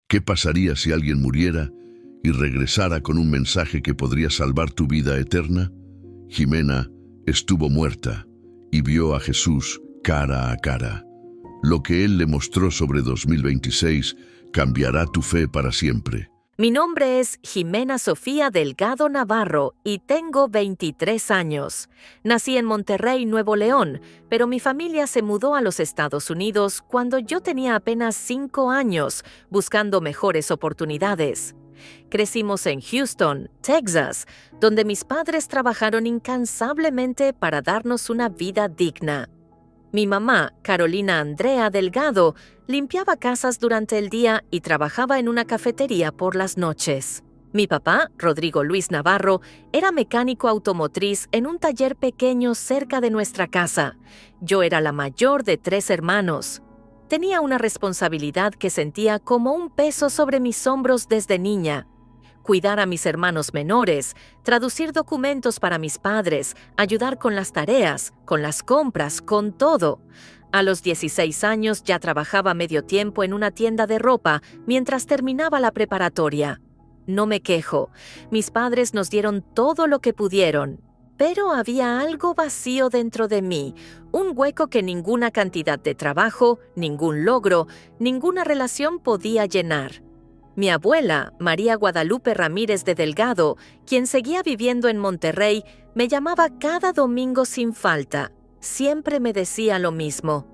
¿Qué pasaría si alguien muriera y regresara con un mensaje que podría salvar tu vida eterna? Jimena estuvo muerta y vio a Jesús cara a cara. Lo que Él le mostró sobre 2026 cambiará tu fe para siempre. Mi nombre es Jimena Sofía Delgado Navarro y tengo 23 años. Nací en Monterrey, Nuevo León, pero mi familia se mudó a los Estados Unidos cuando yo tenía apenas 5 años, buscando mejores oportunidades. Crecimos en Houston, Texas, donde mis padres trabajaron incansablemente para darnos una vida digna. Mi mamá, Carolina Andrea Delgado, limpiaba casas durante el día y trabajaba en una cafetería por las noches. Mi papá, Rodrigo Luis Navarro, era mecánico automotriz en un taller pequeño cerca de nuestra casa. Yo era la mayor de 3 hermanos. Tenía una responsabilidad que sentía como un peso sobre mis hombros desde niña. Cuidar a mis hermanos menores, traducir documentos para mis padres, ayudar con las tareas, con las compras, con todo. A los 16 años ya trabajaba medio tiempo en una tienda de ropa mientras terminaba la preparatoria. No me quejo, mis padres nos dieron todo lo que pudieron. Pero había algo vacío dentro de mí, un hueco que ninguna cantidad de trabajo, ningún logro, ninguna relación podía llenar. Mi abuela, María Guadalupe Ramírez de Delgado, quien seguía viviendo en Monterrey, me llamaba cada domingo sin falta. Siempre me decía lo mismo.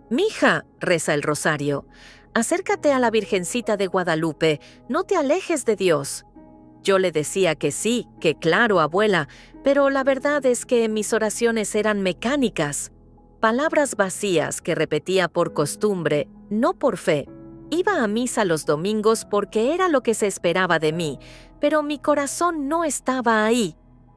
«Mija», reza el rosario, «acércate a la Virgencita de Guadalupe, no te alejes de Dios». Yo le decía que sí, que claro, abuela, pero la verdad es que mis oraciones eran mecánicas. Palabras vacías que repetía por costumbre, no por fe. Iba a misa los domingos porque era lo que se esperaba de mí, pero mi corazón no estaba ahí.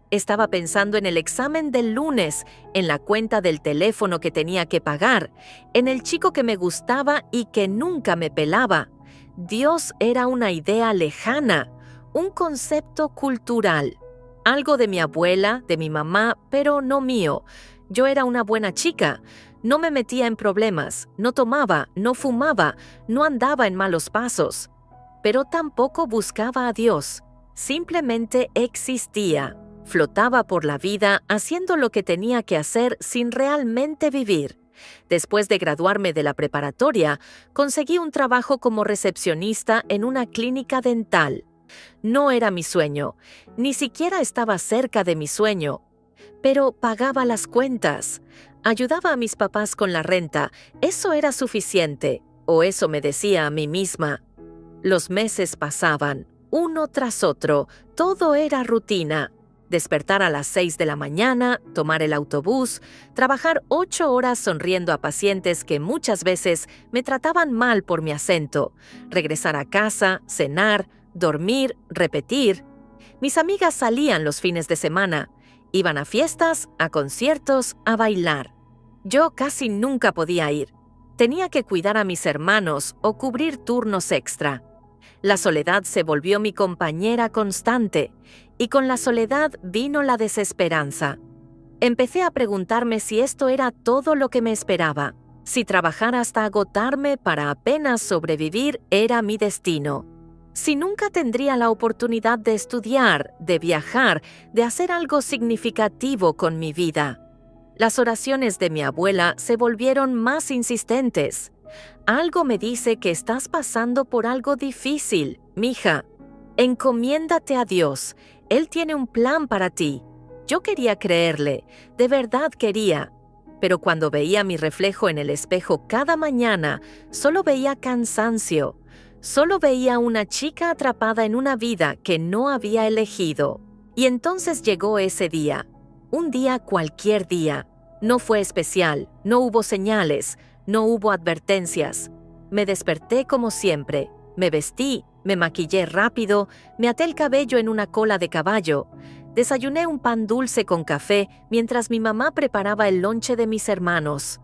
Estaba pensando en el examen del lunes, en la cuenta del teléfono que tenía que pagar, en el chico que me gustaba y que nunca me pelaba. Dios era una idea lejana, un concepto cultural. Algo de mi abuela, de mi mamá, pero no mío. Yo era una buena chica. No me metía en problemas, no tomaba, no fumaba, no andaba en malos pasos. Pero tampoco buscaba a Dios. Simplemente existía. Flotaba por la vida haciendo lo que tenía que hacer sin realmente vivir. Después de graduarme de la preparatoria, conseguí un trabajo como recepcionista en una clínica dental. No era mi sueño, ni siquiera estaba cerca de mi sueño, pero pagaba las cuentas. Ayudaba a mis papás con la renta, eso era suficiente, o eso me decía a mí misma. Los meses pasaban, uno tras otro, todo era rutina. Despertar a las 6 de la mañana, tomar el autobús, trabajar 8 horas sonriendo a pacientes que muchas veces me trataban mal por mi acento, regresar a casa, cenar, dormir, repetir. Mis amigas salían los fines de semana. Iban a fiestas, a conciertos, a bailar. Yo casi nunca podía ir. Tenía que cuidar a mis hermanos o cubrir turnos extra. La soledad se volvió mi compañera constante, y con la soledad vino la desesperanza. Empecé a preguntarme si esto era todo lo que me esperaba, si trabajar hasta agotarme para apenas sobrevivir era mi destino. Si nunca tendría la oportunidad de estudiar, de viajar, de hacer algo significativo con mi vida. Las oraciones de mi abuela se volvieron más insistentes. Algo me dice que estás pasando por algo difícil, mija. Encomiéndate a Dios. Él tiene un plan para ti. Yo quería creerle, de verdad quería. Pero cuando veía mi reflejo en el espejo cada mañana, solo veía cansancio. Solo veía una chica atrapada en una vida que no había elegido. Y entonces llegó ese día. Un día cualquier día. No fue especial, no hubo señales, no hubo advertencias. Me desperté como siempre. Me vestí, me maquillé rápido, me até el cabello en una cola de caballo. Desayuné un pan dulce con café mientras mi mamá preparaba el lonche de mis hermanos.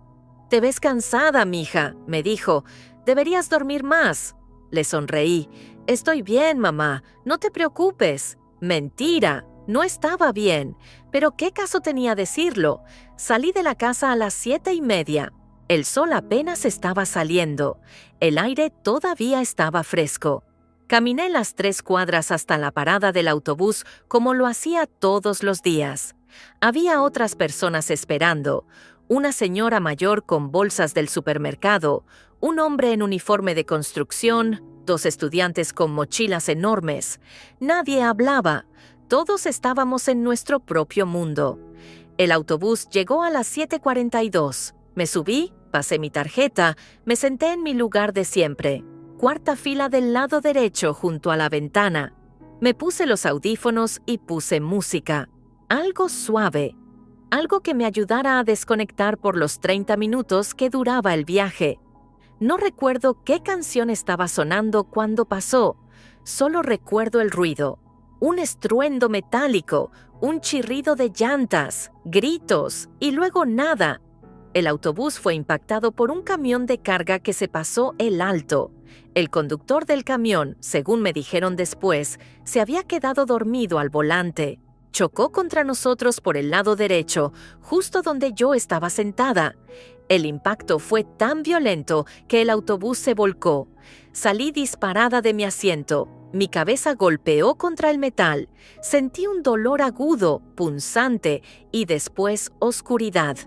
«Te ves cansada, mija», me dijo. «Deberías dormir más». Le sonreí. «Estoy bien, mamá, no te preocupes». Mentira, no estaba bien. Pero ¿qué caso tenía decirlo? Salí de la casa a las 7:30. El sol apenas estaba saliendo. El aire todavía estaba fresco. Caminé las 3 cuadras hasta la parada del autobús como lo hacía todos los días. Había otras personas esperando. Una señora mayor con bolsas del supermercado, un hombre en uniforme de construcción, 2 estudiantes con mochilas enormes. Nadie hablaba. Todos estábamos en nuestro propio mundo. El autobús llegó a las 7:42. Me subí, pasé mi tarjeta, me senté en mi lugar de siempre. 4ª fila del lado derecho junto a la ventana. Me puse los audífonos y puse música. Algo suave. Algo que me ayudara a desconectar por los 30 minutos que duraba el viaje. No recuerdo qué canción estaba sonando cuando pasó. Solo recuerdo el ruido. Un estruendo metálico, un chirrido de llantas, gritos y luego nada. El autobús fue impactado por un camión de carga que se pasó el alto. El conductor del camión, según me dijeron después, se había quedado dormido al volante. Chocó contra nosotros por el lado derecho, justo donde yo estaba sentada. El impacto fue tan violento que el autobús se volcó. Salí disparada de mi asiento. Mi cabeza golpeó contra el metal. Sentí un dolor agudo, punzante y después oscuridad.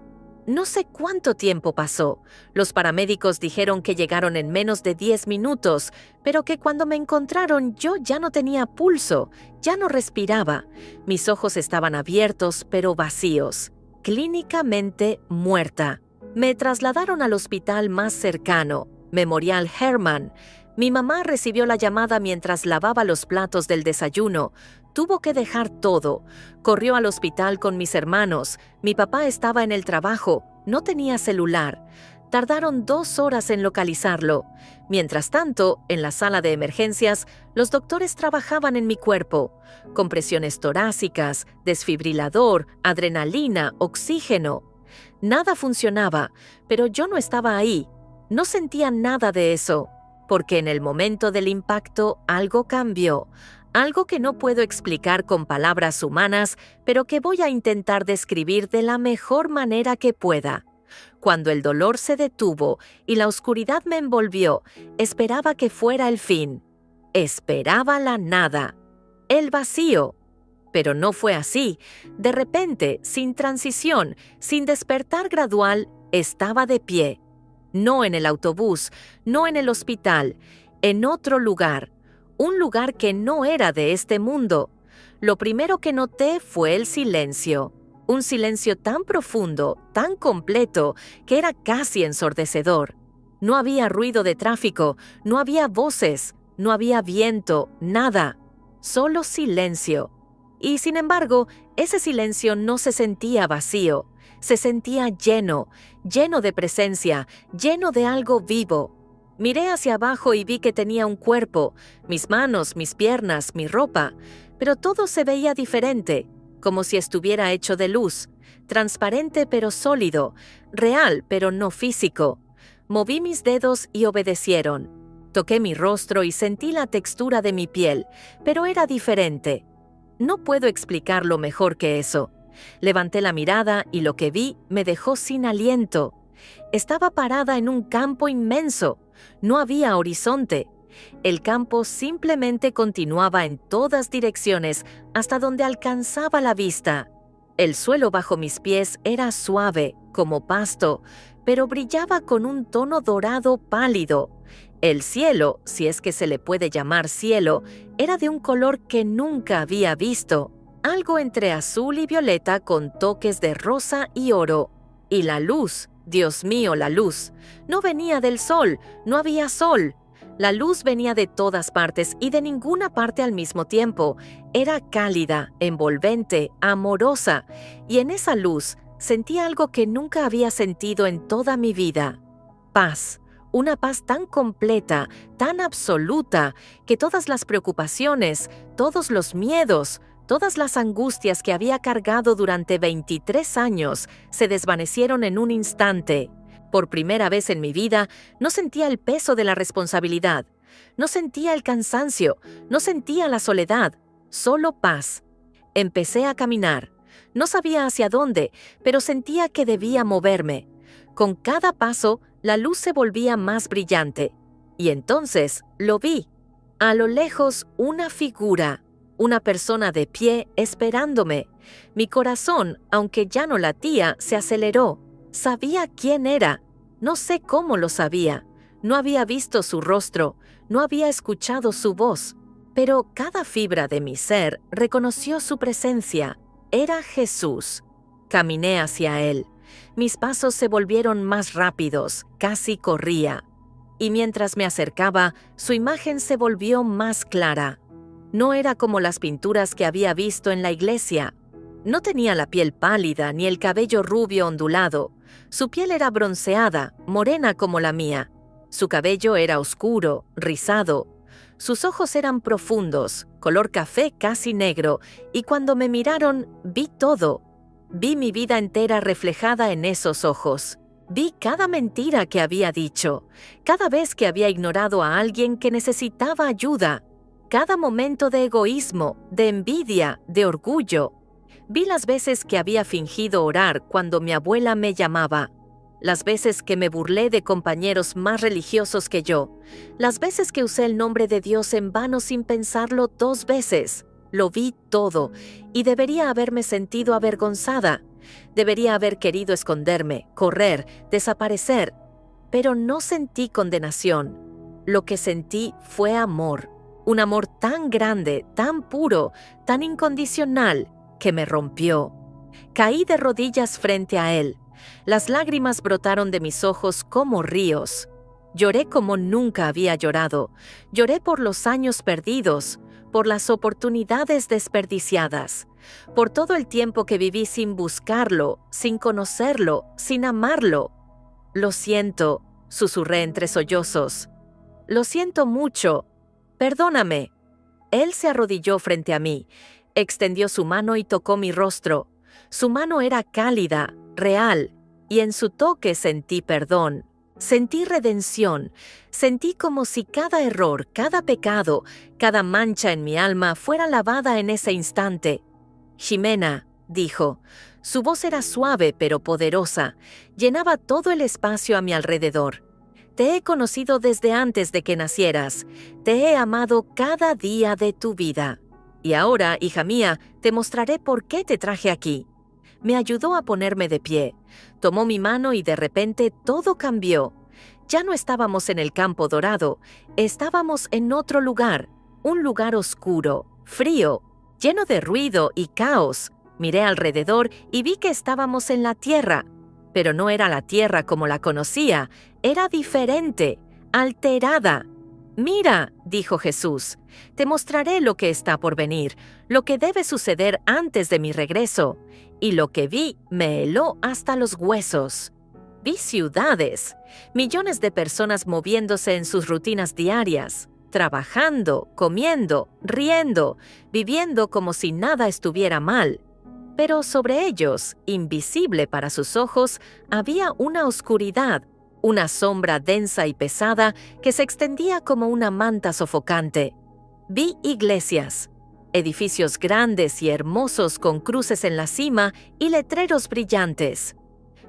No sé cuánto tiempo pasó. Los paramédicos dijeron que llegaron en menos de 10 minutos, pero que cuando me encontraron yo ya no tenía pulso, ya no respiraba. Mis ojos estaban abiertos pero vacíos. Clínicamente muerta. Me trasladaron al hospital más cercano, Memorial Hermann. Mi mamá recibió la llamada mientras lavaba los platos del desayuno. Tuvo que dejar todo. Corrió al hospital con mis hermanos. Mi papá estaba en el trabajo. No tenía celular. Tardaron 2 horas en localizarlo. Mientras tanto, en la sala de emergencias, los doctores trabajaban en mi cuerpo. Compresiones torácicas, desfibrilador, adrenalina, oxígeno. Nada funcionaba, pero yo no estaba ahí. No sentía nada de eso. Porque en el momento del impacto algo cambió, algo que no puedo explicar con palabras humanas, pero que voy a intentar describir de la mejor manera que pueda. Cuando el dolor se detuvo y la oscuridad me envolvió, esperaba que fuera el fin. Esperaba la nada, el vacío. Pero no fue así. De repente, sin transición, sin despertar gradual, estaba de pie. No en el autobús, no en el hospital, en otro lugar, un lugar que no era de este mundo. Lo primero que noté fue el silencio, un silencio tan profundo, tan completo, que era casi ensordecedor. No había ruido de tráfico, no había voces, no había viento, nada, solo silencio. Y sin embargo, ese silencio no se sentía vacío. Se sentía lleno, lleno de presencia, lleno de algo vivo. Miré hacia abajo y vi que tenía un cuerpo, mis manos, mis piernas, mi ropa, pero todo se veía diferente, como si estuviera hecho de luz, transparente pero sólido, real pero no físico. Moví mis dedos y obedecieron. Toqué mi rostro y sentí la textura de mi piel, pero era diferente. No puedo explicarlo mejor que eso. Levanté la mirada y lo que vi me dejó sin aliento. Estaba parada en un campo inmenso. No había horizonte. El campo simplemente continuaba en todas direcciones hasta donde alcanzaba la vista. El suelo bajo mis pies era suave, como pasto, pero brillaba con un tono dorado pálido. El cielo, si es que se le puede llamar cielo, era de un color que nunca había visto. Algo entre azul y violeta con toques de rosa y oro. Y la luz, Dios mío, la luz, no venía del sol, no había sol. La luz venía de todas partes y de ninguna parte al mismo tiempo. Era cálida, envolvente, amorosa, y en esa luz sentí algo que nunca había sentido en toda mi vida. Paz. Una paz tan completa, tan absoluta, que todas las preocupaciones, todos los miedos, todas las angustias que había cargado durante 23 años se desvanecieron en un instante. Por primera vez en mi vida, no sentía el peso de la responsabilidad, no sentía el cansancio, no sentía la soledad, solo paz. Empecé a caminar. No sabía hacia dónde, pero sentía que debía moverme. Con cada paso, la luz se volvía más brillante. Y entonces lo vi. A lo lejos, una figura, una persona de pie esperándome. Mi corazón, aunque ya no latía, se aceleró. Sabía quién era. No sé cómo lo sabía. No había visto su rostro, no había escuchado su voz. Pero cada fibra de mi ser reconoció su presencia. Era Jesús. Caminé hacia él. Mis pasos se volvieron más rápidos, casi corría. Y mientras me acercaba, su imagen se volvió más clara. No era como las pinturas que había visto en la iglesia. No tenía la piel pálida ni el cabello rubio ondulado. Su piel era bronceada, morena como la mía. Su cabello era oscuro, rizado. Sus ojos eran profundos, color café casi negro, y cuando me miraron, vi todo. Vi mi vida entera reflejada en esos ojos. Vi cada mentira que había dicho, cada vez que había ignorado a alguien que necesitaba ayuda, cada momento de egoísmo, de envidia, de orgullo. Vi las veces que había fingido orar cuando mi abuela me llamaba, las veces que me burlé de compañeros más religiosos que yo, las veces que usé el nombre de Dios en vano sin pensarlo 2 veces. Lo vi todo, y debería haberme sentido avergonzada. Debería haber querido esconderme, correr, desaparecer. Pero no sentí condenación. Lo que sentí fue amor. Un amor tan grande, tan puro, tan incondicional, que me rompió. Caí de rodillas frente a él. Las lágrimas brotaron de mis ojos como ríos. Lloré como nunca había llorado. Lloré por los años perdidos, por las oportunidades desperdiciadas, por todo el tiempo que viví sin buscarlo, sin conocerlo, sin amarlo. Lo siento, susurré entre sollozos. Lo siento mucho. Perdóname. Él se arrodilló frente a mí, extendió su mano y tocó mi rostro. Su mano era cálida, real, y en su toque sentí perdón. Sentí redención, sentí como si cada error, cada pecado, cada mancha en mi alma fuera lavada en ese instante. Ximena, dijo. Su voz era suave pero poderosa, llenaba todo el espacio a mi alrededor. Te he conocido desde antes de que nacieras, te he amado cada día de tu vida. Y ahora, hija mía, te mostraré por qué te traje aquí. Me ayudó a ponerme de pie. Tomó mi mano y de repente todo cambió. Ya no estábamos en el campo dorado, estábamos en otro lugar, un lugar oscuro, frío, lleno de ruido y caos. Miré alrededor y vi que estábamos en la tierra, pero no era la tierra como la conocía, era diferente, alterada. Mira, dijo Jesús, te mostraré lo que está por venir, lo que debe suceder antes de mi regreso. Y lo que vi me heló hasta los huesos. Vi ciudades, millones de personas moviéndose en sus rutinas diarias, trabajando, comiendo, riendo, viviendo como si nada estuviera mal. Pero sobre ellos, invisible para sus ojos, había una oscuridad, una sombra densa y pesada que se extendía como una manta sofocante. Vi iglesias, edificios grandes y hermosos con cruces en la cima y letreros brillantes.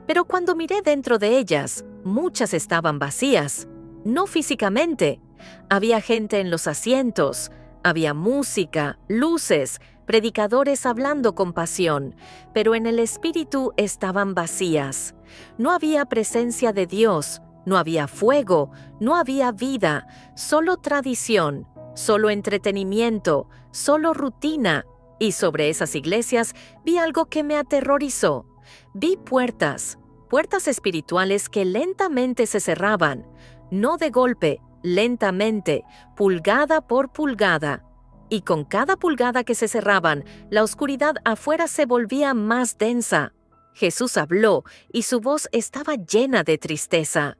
Pero cuando miré dentro de ellas, muchas estaban vacías, no físicamente. Había gente en los asientos, había música, luces, predicadores hablando con pasión, pero en el espíritu estaban vacías. No había presencia de Dios, no había fuego, no había vida, solo tradición, solo entretenimiento, solo rutina. Y sobre esas iglesias vi algo que me aterrorizó. Vi puertas espirituales que lentamente se cerraban, no de golpe, lentamente, pulgada por pulgada. Y con cada pulgada que se cerraban, la oscuridad afuera se volvía más densa. Jesús habló y su voz estaba llena de tristeza.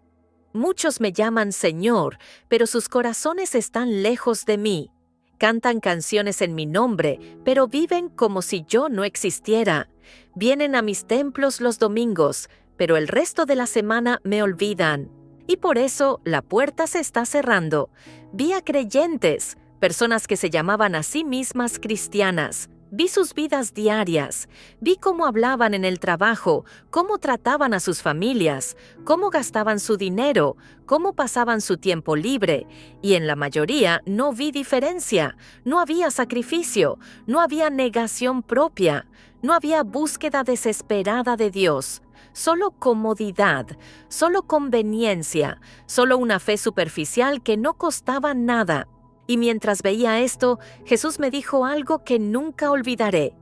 Muchos me llaman Señor, pero sus corazones están lejos de mí. Cantan canciones en mi nombre, pero viven como si yo no existiera. Vienen a mis templos los domingos, pero el resto de la semana me olvidan. Y por eso la puerta se está cerrando. Vi a creyentes, personas que se llamaban a sí mismas cristianas, Vi sus vidas diarias, vi cómo hablaban en el trabajo, cómo trataban a sus familias, cómo gastaban su dinero, cómo pasaban su tiempo libre, y en la mayoría no vi diferencia, no había sacrificio, no había negación propia, no había búsqueda desesperada de Dios, solo comodidad, solo conveniencia, solo una fe superficial que no costaba nada. Y mientras veía esto, Jesús me dijo algo que nunca olvidaré.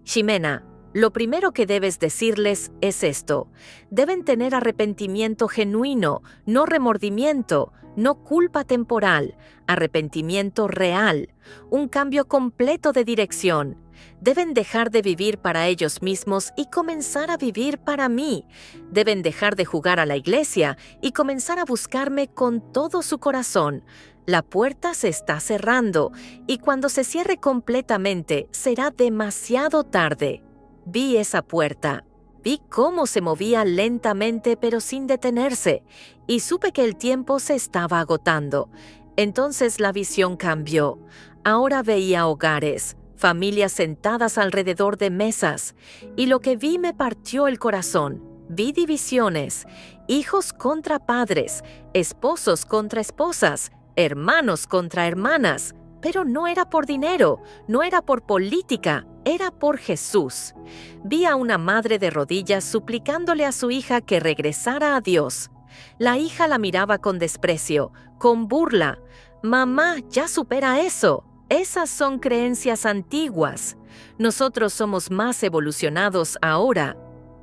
Ximena, lo primero que debes decirles es esto. Deben tener arrepentimiento genuino, no remordimiento, no culpa temporal, arrepentimiento real, un cambio completo de dirección. Deben dejar de vivir para ellos mismos y comenzar a vivir para mí. Deben dejar de jugar a la iglesia y comenzar a buscarme con todo su corazón. La puerta se está cerrando y cuando se cierre completamente será demasiado tarde. Vi esa puerta. Vi cómo se movía lentamente pero sin detenerse y supe que el tiempo se estaba agotando. Entonces la visión cambió. Ahora veía hogares, familias sentadas alrededor de mesas, y lo que vi me partió el corazón. Vi divisiones, hijos contra padres, esposos contra esposas, hermanos contra hermanas, pero no era por dinero, no era por política, era por Jesús. Vi a una madre de rodillas suplicándole a su hija que regresara a Dios. La hija la miraba con desprecio, con burla. Mamá, ya supera eso. Esas son creencias antiguas. Nosotros somos más evolucionados ahora.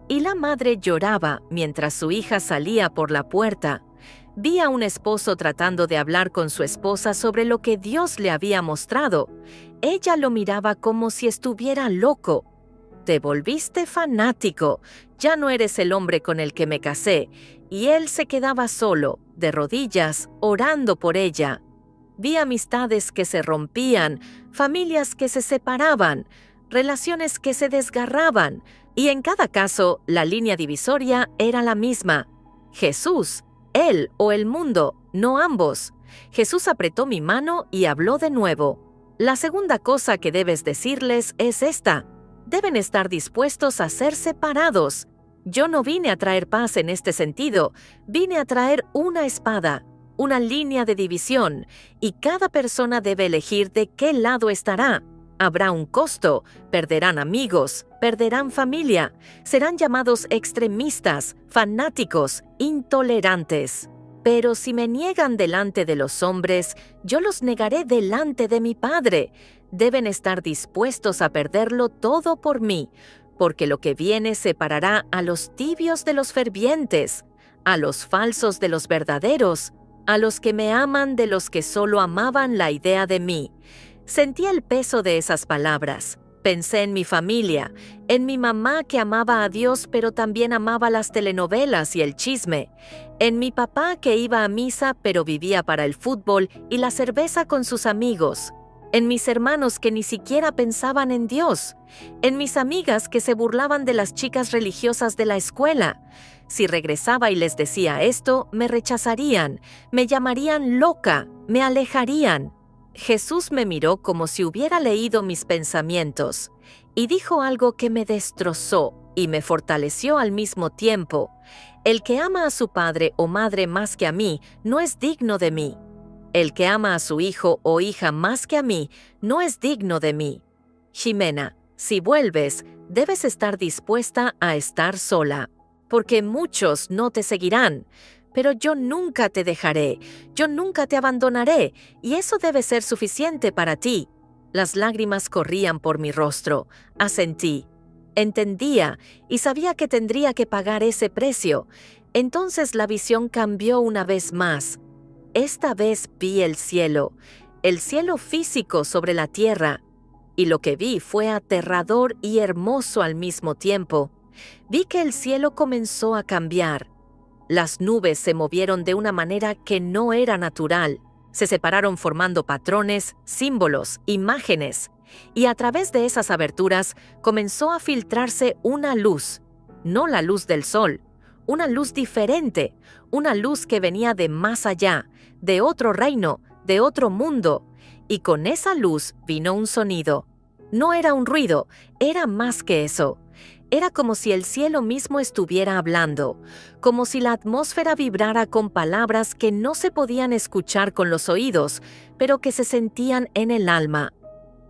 Y la madre lloraba mientras su hija salía por la puerta. Vi a un esposo tratando de hablar con su esposa sobre lo que Dios le había mostrado. Ella lo miraba como si estuviera loco. Te volviste fanático, ya no eres el hombre con el que me casé. Y él se quedaba solo, de rodillas, orando por ella. Vi amistades que se rompían, familias que se separaban, relaciones que se desgarraban, y en cada caso la línea divisoria era la misma. Jesús. Él o el mundo, no ambos. Jesús apretó mi mano y habló de nuevo. La segunda cosa que debes decirles es esta. Deben estar dispuestos a ser separados. Yo no vine a traer paz en este sentido, vine a traer una espada, una línea de división, y cada persona debe elegir de qué lado estará. Habrá un costo, perderán amigos, perderán familia, serán llamados extremistas, fanáticos, intolerantes. Pero si me niegan delante de los hombres, yo los negaré delante de mi Padre. Deben estar dispuestos a perderlo todo por mí, porque lo que viene separará a los tibios de los fervientes, a los falsos de los verdaderos, a los que me aman de los que solo amaban la idea de mí. Sentí el peso de esas palabras. Pensé en mi familia, en mi mamá que amaba a Dios pero también amaba las telenovelas y el chisme, en mi papá que iba a misa pero vivía para el fútbol y la cerveza con sus amigos, en mis hermanos que ni siquiera pensaban en Dios, en mis amigas que se burlaban de las chicas religiosas de la escuela. Si regresaba y les decía esto, me rechazarían, me llamarían loca, me alejarían. Jesús me miró como si hubiera leído mis pensamientos y dijo algo que me destrozó y me fortaleció al mismo tiempo. El que ama a su padre o madre más que a mí no es digno de mí. El que ama a su hijo o hija más que a mí no es digno de mí. Ximena, si vuelves, debes estar dispuesta a estar sola, porque muchos no te seguirán. Pero yo nunca te dejaré, yo nunca te abandonaré, y eso debe ser suficiente para ti. Las lágrimas corrían por mi rostro, asentí. Entendía y sabía que tendría que pagar ese precio. Entonces la visión cambió una vez más. Esta vez vi el cielo físico sobre la tierra, y lo que vi fue aterrador y hermoso al mismo tiempo. Vi que el cielo comenzó a cambiar. Las nubes se movieron de una manera que no era natural. Se separaron formando patrones, símbolos, imágenes. Y a través de esas aberturas comenzó a filtrarse una luz. No la luz del sol, una luz diferente, una luz que venía de más allá, de otro reino, de otro mundo. Y con esa luz vino un sonido. No era un ruido, era más que eso. Era como si el cielo mismo estuviera hablando, como si la atmósfera vibrara con palabras que no se podían escuchar con los oídos, pero que se sentían en el alma.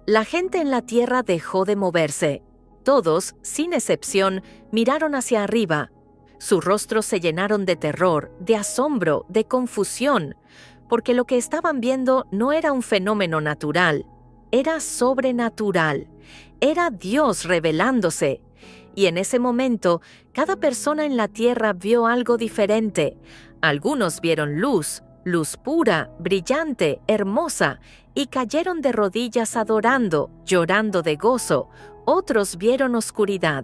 La gente en la tierra dejó de moverse. Todos, sin excepción, miraron hacia arriba. Sus rostros se llenaron de terror, de asombro, de confusión, porque lo que estaban viendo no era un fenómeno natural, era sobrenatural, era Dios revelándose. Y en ese momento, cada persona en la tierra vio algo diferente. Algunos vieron luz, luz pura, brillante, hermosa, y cayeron de rodillas adorando, llorando de gozo. Otros vieron oscuridad,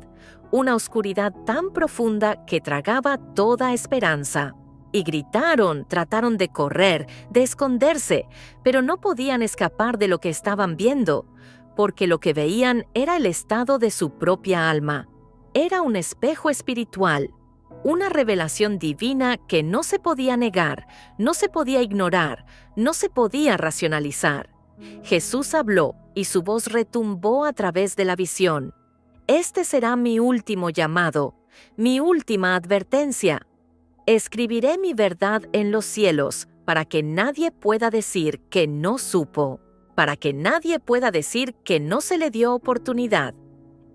una oscuridad tan profunda que tragaba toda esperanza. Y gritaron, trataron de correr, de esconderse, pero no podían escapar de lo que estaban viendo, porque lo que veían era el estado de su propia alma. Era un espejo espiritual, una revelación divina que no se podía negar, no se podía ignorar, no se podía racionalizar. Jesús habló y su voz retumbó a través de la visión. Este será mi último llamado, mi última advertencia. Escribiré mi verdad en los cielos para que nadie pueda decir que no supo, para que nadie pueda decir que no se le dio oportunidad.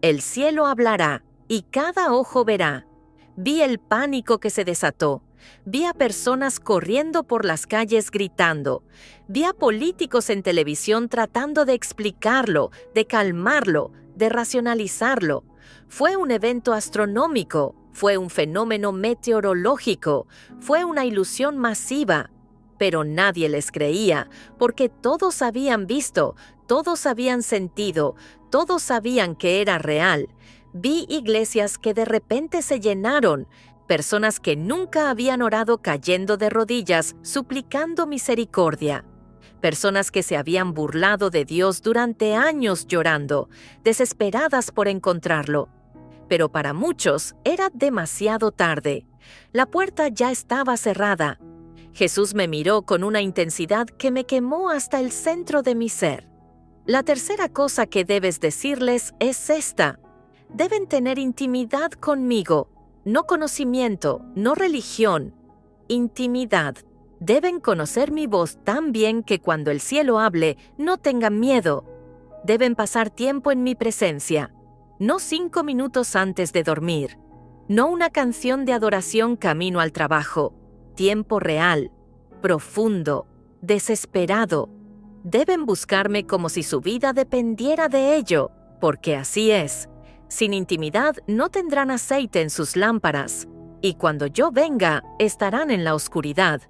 El cielo hablará y cada ojo verá. Vi el pánico que se desató. Vi a personas corriendo por las calles gritando. Vi a políticos en televisión tratando de explicarlo, de calmarlo, de racionalizarlo. Fue un evento astronómico, fue un fenómeno meteorológico, fue una ilusión masiva. Pero nadie les creía, porque todos habían visto, todos habían sentido, todos sabían que era real. Vi iglesias que de repente se llenaron, personas que nunca habían orado cayendo de rodillas, suplicando misericordia. Personas que se habían burlado de Dios durante años llorando, desesperadas por encontrarlo. Pero para muchos era demasiado tarde. La puerta ya estaba cerrada. Jesús me miró con una intensidad que me quemó hasta el centro de mi ser. La tercera cosa que debes decirles es esta. Deben tener intimidad conmigo, no conocimiento, no religión, intimidad. Deben conocer mi voz tan bien que cuando el cielo hable, no tengan miedo. Deben pasar tiempo en mi presencia, no 5 minutos antes de dormir, no una canción de adoración camino al trabajo, tiempo real, profundo, desesperado. Deben buscarme como si su vida dependiera de ello, porque así es. Sin intimidad no tendrán aceite en sus lámparas, y cuando yo venga, estarán en la oscuridad.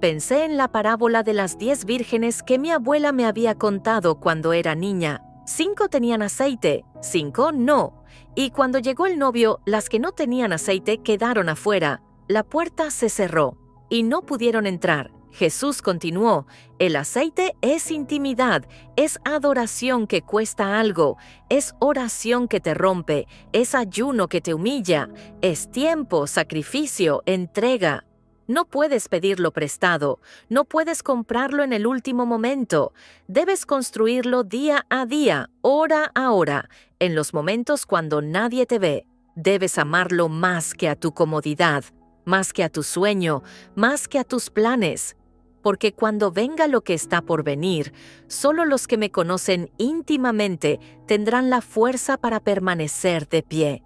Pensé en la parábola de las 10 vírgenes que mi abuela me había contado cuando era niña. 5 tenían aceite, 5 no. Y cuando llegó el novio, las que no tenían aceite quedaron afuera. La puerta se cerró, y no pudieron entrar. Jesús continuó, el aceite es intimidad, es adoración que cuesta algo, es oración que te rompe, es ayuno que te humilla, es tiempo, sacrificio, entrega. No puedes pedirlo prestado, no puedes comprarlo en el último momento. Debes construirlo día a día, hora a hora, en los momentos cuando nadie te ve. Debes amarlo más que a tu comodidad, más que a tu sueño, más que a tus planes. Porque cuando venga lo que está por venir, solo los que me conocen íntimamente tendrán la fuerza para permanecer de pie.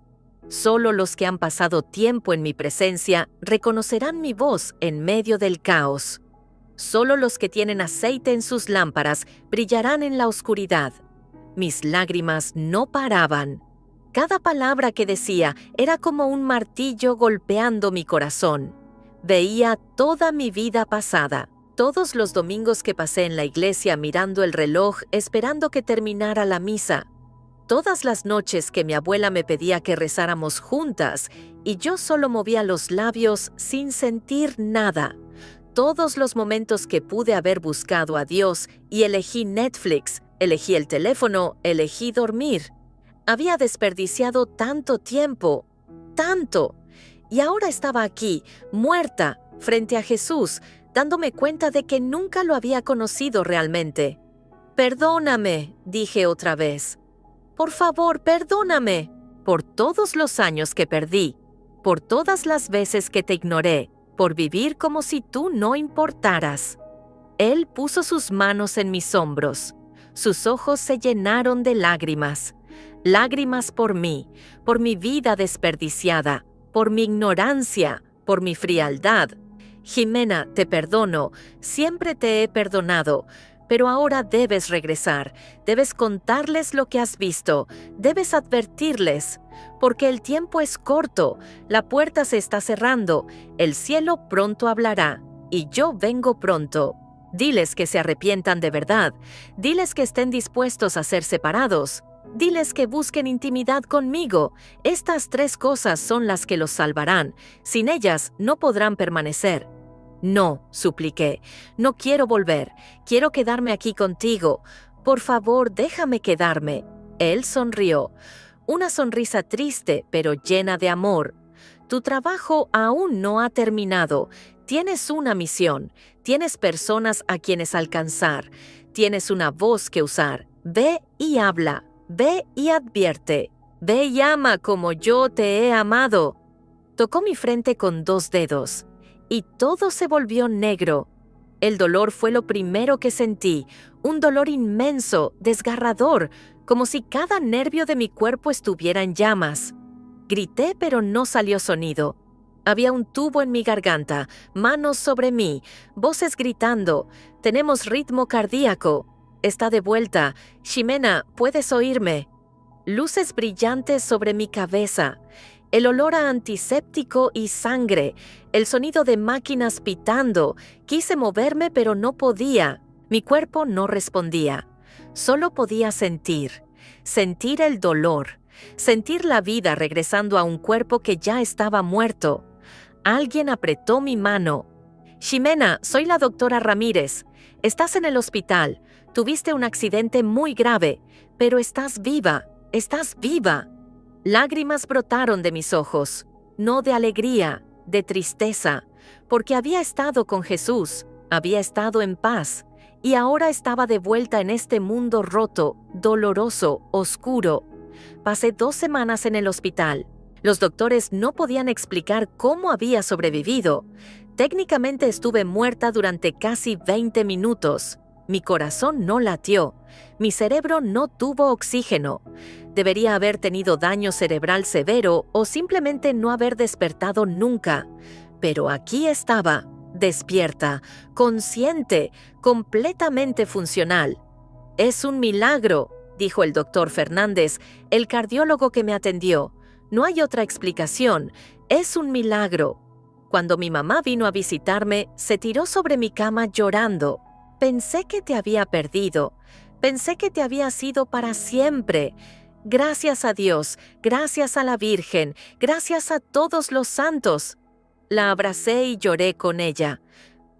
Solo los que han pasado tiempo en mi presencia reconocerán mi voz en medio del caos. Solo los que tienen aceite en sus lámparas brillarán en la oscuridad. Mis lágrimas no paraban. Cada palabra que decía era como un martillo golpeando mi corazón. Veía toda mi vida pasada. Todos los domingos que pasé en la iglesia mirando el reloj esperando que terminara la misa. Todas las noches que mi abuela me pedía que rezáramos juntas y yo solo movía los labios sin sentir nada. Todos los momentos que pude haber buscado a Dios y elegí Netflix, elegí el teléfono, elegí dormir. Había desperdiciado tanto tiempo, tanto. Y ahora estaba aquí, muerta, frente a Jesús, dándome cuenta de que nunca lo había conocido realmente. «Perdóname», dije otra vez. Por favor, perdóname por todos los años que perdí, por todas las veces que te ignoré, por vivir como si tú no importaras. Él puso sus manos en mis hombros. Sus ojos se llenaron de lágrimas. Lágrimas por mí, por mi vida desperdiciada, por mi ignorancia, por mi frialdad. Jimena, te perdono, siempre te he perdonado, pero ahora debes regresar, debes contarles lo que has visto, debes advertirles, porque el tiempo es corto, la puerta se está cerrando, el cielo pronto hablará, y yo vengo pronto. Diles que se arrepientan de verdad, diles que estén dispuestos a ser separados, diles que busquen intimidad conmigo. Estas 3 cosas son las que los salvarán, sin ellas no podrán permanecer. No, supliqué, no quiero volver, quiero quedarme aquí contigo. Por favor, déjame quedarme. Él sonrió, una sonrisa triste pero llena de amor. Tu trabajo aún no ha terminado. Tienes una misión, tienes personas a quienes alcanzar, tienes una voz que usar. Ve y habla, ve y advierte, ve y ama como yo te he amado. Tocó mi frente con 2 dedos. Y todo se volvió negro. El dolor fue lo primero que sentí, un dolor inmenso, desgarrador, como si cada nervio de mi cuerpo estuviera en llamas. Grité, pero no salió sonido. Había un tubo en mi garganta, manos sobre mí, voces gritando. Tenemos ritmo cardíaco. Está de vuelta. Ximena, ¿puedes oírme? Luces brillantes sobre mi cabeza. El olor a antiséptico y sangre, el sonido de máquinas pitando. Quise moverme, pero no podía. Mi cuerpo no respondía. Solo podía sentir el dolor, sentir la vida regresando a un cuerpo que ya estaba muerto. Alguien apretó mi mano. Ximena, soy la doctora Ramírez. Estás en el hospital. Tuviste un accidente muy grave, pero estás viva, estás viva. Lágrimas brotaron de mis ojos, no de alegría, de tristeza, porque había estado con Jesús, había estado en paz, y ahora estaba de vuelta en este mundo roto, doloroso, oscuro. Pasé 2 semanas en el hospital. Los doctores no podían explicar cómo había sobrevivido. Técnicamente estuve muerta durante casi 20 minutos. Mi corazón no latió. Mi cerebro no tuvo oxígeno. Debería haber tenido daño cerebral severo o simplemente no haber despertado nunca. Pero aquí estaba, despierta, consciente, completamente funcional. Es un milagro, dijo el doctor Fernández, el cardiólogo que me atendió. No hay otra explicación. Es un milagro. Cuando mi mamá vino a visitarme, se tiró sobre mi cama llorando. Pensé que te había perdido. Pensé que te había sido para siempre. Gracias a Dios, gracias a la Virgen, gracias a todos los santos. La abracé y lloré con ella.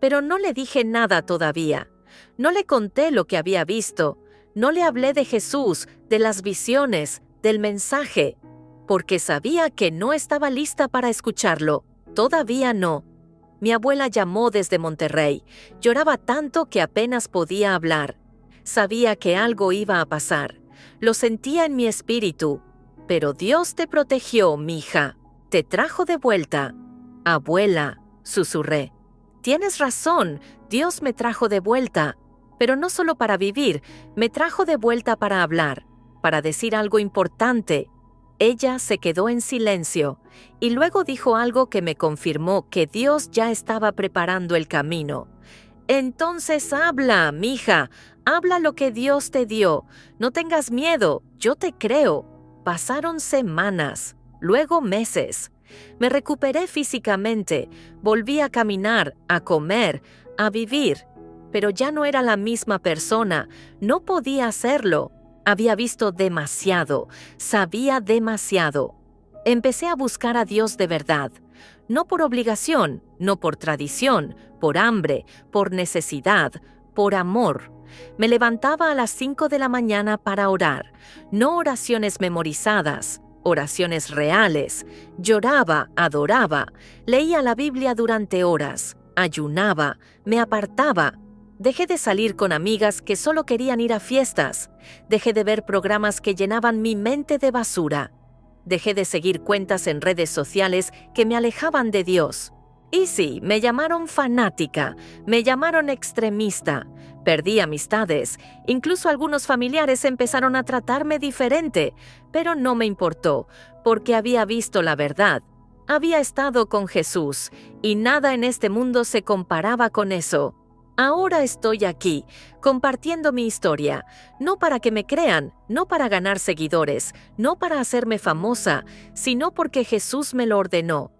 Pero no le dije nada todavía. No le conté lo que había visto. No le hablé de Jesús, de las visiones, del mensaje, porque sabía que no estaba lista para escucharlo. Todavía no. Mi abuela llamó desde Monterrey. Lloraba tanto que apenas podía hablar. Sabía que algo iba a pasar. Lo sentía en mi espíritu. Pero Dios te protegió, mija. Te trajo de vuelta. Abuela, susurré. Tienes razón, Dios me trajo de vuelta. Pero no solo para vivir, me trajo de vuelta para hablar, para decir algo importante. Ella se quedó en silencio y luego dijo algo que me confirmó que Dios ya estaba preparando el camino. Entonces habla, mija, habla lo que Dios te dio. No tengas miedo, yo te creo. Pasaron semanas, luego meses. Me recuperé físicamente, volví a caminar, a comer, a vivir. Pero ya no era la misma persona, no podía hacerlo. Había visto demasiado, sabía demasiado. Empecé a buscar a Dios de verdad, no por obligación, no por tradición, por hambre, por necesidad, por amor. Me levantaba a las 5 de la mañana para orar, no oraciones memorizadas, oraciones reales. Lloraba, adoraba, leía la Biblia durante horas, ayunaba, me apartaba. Dejé de salir con amigas que solo querían ir a fiestas. Dejé de ver programas que llenaban mi mente de basura. Dejé de seguir cuentas en redes sociales que me alejaban de Dios. Y sí, me llamaron fanática, me llamaron extremista. Perdí amistades, incluso algunos familiares empezaron a tratarme diferente, pero no me importó, porque había visto la verdad. Había estado con Jesús, y nada en este mundo se comparaba con eso. Ahora estoy aquí, compartiendo mi historia, no para que me crean, no para ganar seguidores, no para hacerme famosa, sino porque Jesús me lo ordenó.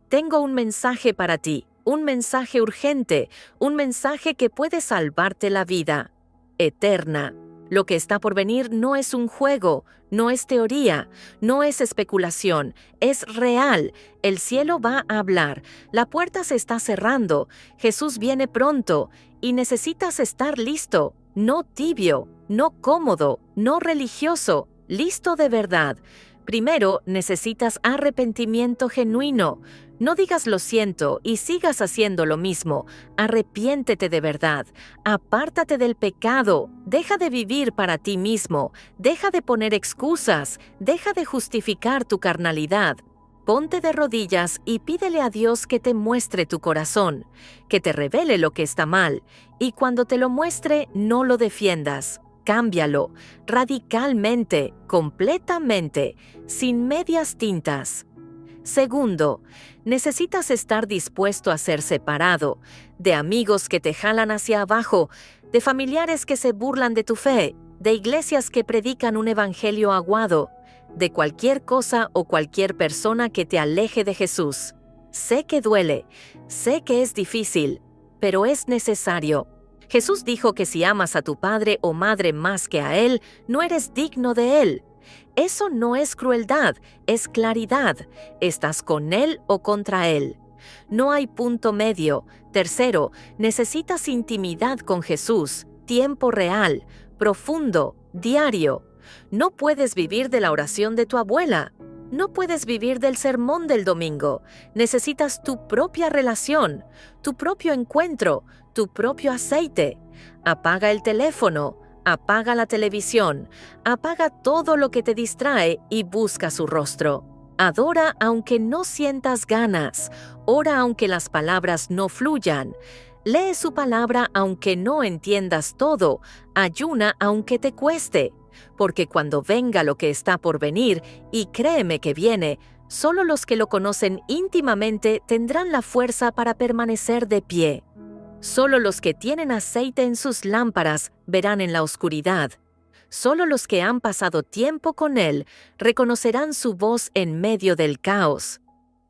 Tengo un mensaje para ti, un mensaje urgente, un mensaje que puede salvarte la vida. Eterna. Lo que está por venir no es un juego, no es teoría, no es especulación, es real. El cielo va a hablar, la puerta se está cerrando, Jesús viene pronto y necesitas estar listo, no tibio, no cómodo, no religioso, listo de verdad. Primero, necesitas arrepentimiento genuino. No digas lo siento y sigas haciendo lo mismo. Arrepiéntete de verdad. Apártate del pecado. Deja de vivir para ti mismo. Deja de poner excusas. Deja de justificar tu carnalidad. Ponte de rodillas y pídele a Dios que te muestre tu corazón, que te revele lo que está mal, y cuando te lo muestre, no lo defiendas. Cámbialo, radicalmente, completamente, sin medias tintas. Segundo, necesitas estar dispuesto a ser separado de amigos que te jalan hacia abajo, de familiares que se burlan de tu fe, de iglesias que predican un evangelio aguado, de cualquier cosa o cualquier persona que te aleje de Jesús. Sé que duele, sé que es difícil, pero es necesario. Jesús dijo que si amas a tu padre o madre más que a Él, no eres digno de Él. Eso no es crueldad, es claridad. Estás con Él o contra Él. No hay punto medio. Tercero, necesitas intimidad con Jesús, tiempo real, profundo, diario. No puedes vivir de la oración de tu abuela. No puedes vivir del sermón del domingo. Necesitas tu propia relación, tu propio encuentro, tu propio aceite. Apaga el teléfono, apaga la televisión, apaga todo lo que te distrae y busca su rostro. Adora aunque no sientas ganas, ora aunque las palabras no fluyan. Lee su palabra aunque no entiendas todo, ayuna aunque te cueste. Porque cuando venga lo que está por venir, y créeme que viene, solo los que lo conocen íntimamente tendrán la fuerza para permanecer de pie. Solo los que tienen aceite en sus lámparas verán en la oscuridad. Solo los que han pasado tiempo con Él reconocerán su voz en medio del caos.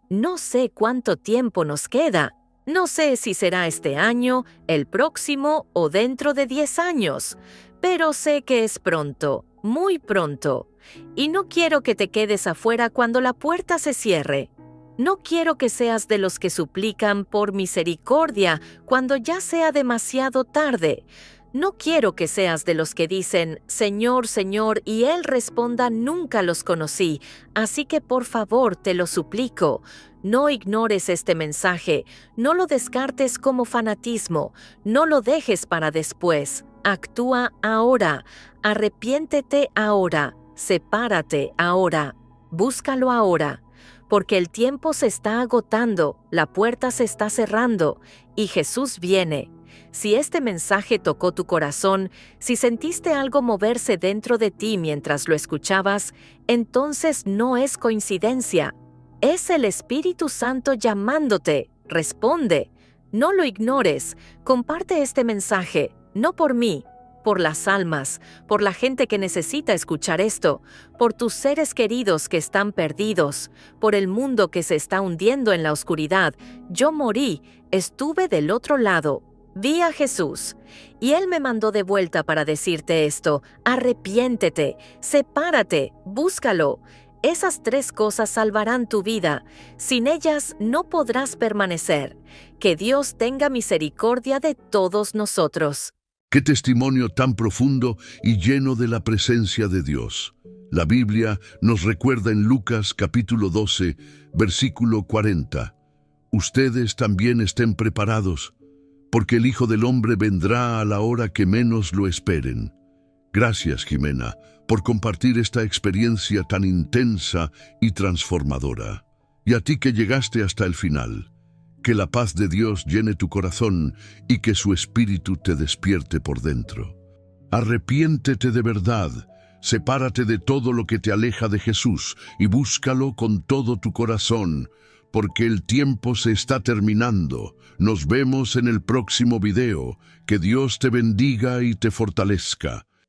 No sé cuánto tiempo nos queda. No sé si será este año, el próximo o dentro de 10 años. Pero sé que es pronto, muy pronto. Y no quiero que te quedes afuera cuando la puerta se cierre. No quiero que seas de los que suplican por misericordia cuando ya sea demasiado tarde. No quiero que seas de los que dicen, Señor, Señor, y Él responda, nunca los conocí, así que por favor te lo suplico. No ignores este mensaje, no lo descartes como fanatismo, no lo dejes para después. Actúa ahora, arrepiéntete ahora, sepárate ahora, búscalo ahora, porque el tiempo se está agotando, la puerta se está cerrando y Jesús viene. Si este mensaje tocó tu corazón, si sentiste algo moverse dentro de ti mientras lo escuchabas, entonces no es coincidencia. Es el Espíritu Santo llamándote. Responde. No lo ignores. Comparte este mensaje. No por mí, por las almas, por la gente que necesita escuchar esto, por tus seres queridos que están perdidos, por el mundo que se está hundiendo en la oscuridad. Yo morí, estuve del otro lado, vi a Jesús, y Él me mandó de vuelta para decirte esto: arrepiéntete, sepárate, búscalo. Esas 3 cosas salvarán tu vida. Sin ellas no podrás permanecer. Que Dios tenga misericordia de todos nosotros. Qué testimonio tan profundo y lleno de la presencia de Dios. La Biblia nos recuerda en Lucas capítulo 12, versículo 40. Ustedes también estén preparados, porque el Hijo del Hombre vendrá a la hora que menos lo esperen. Gracias, Jimena, por compartir esta experiencia tan intensa y transformadora. Y a ti que llegaste hasta el final, que la paz de Dios llene tu corazón y que su espíritu te despierte por dentro. Arrepiéntete de verdad, sepárate de todo lo que te aleja de Jesús y búscalo con todo tu corazón, porque el tiempo se está terminando. Nos vemos en el próximo video. Que Dios te bendiga y te fortalezca.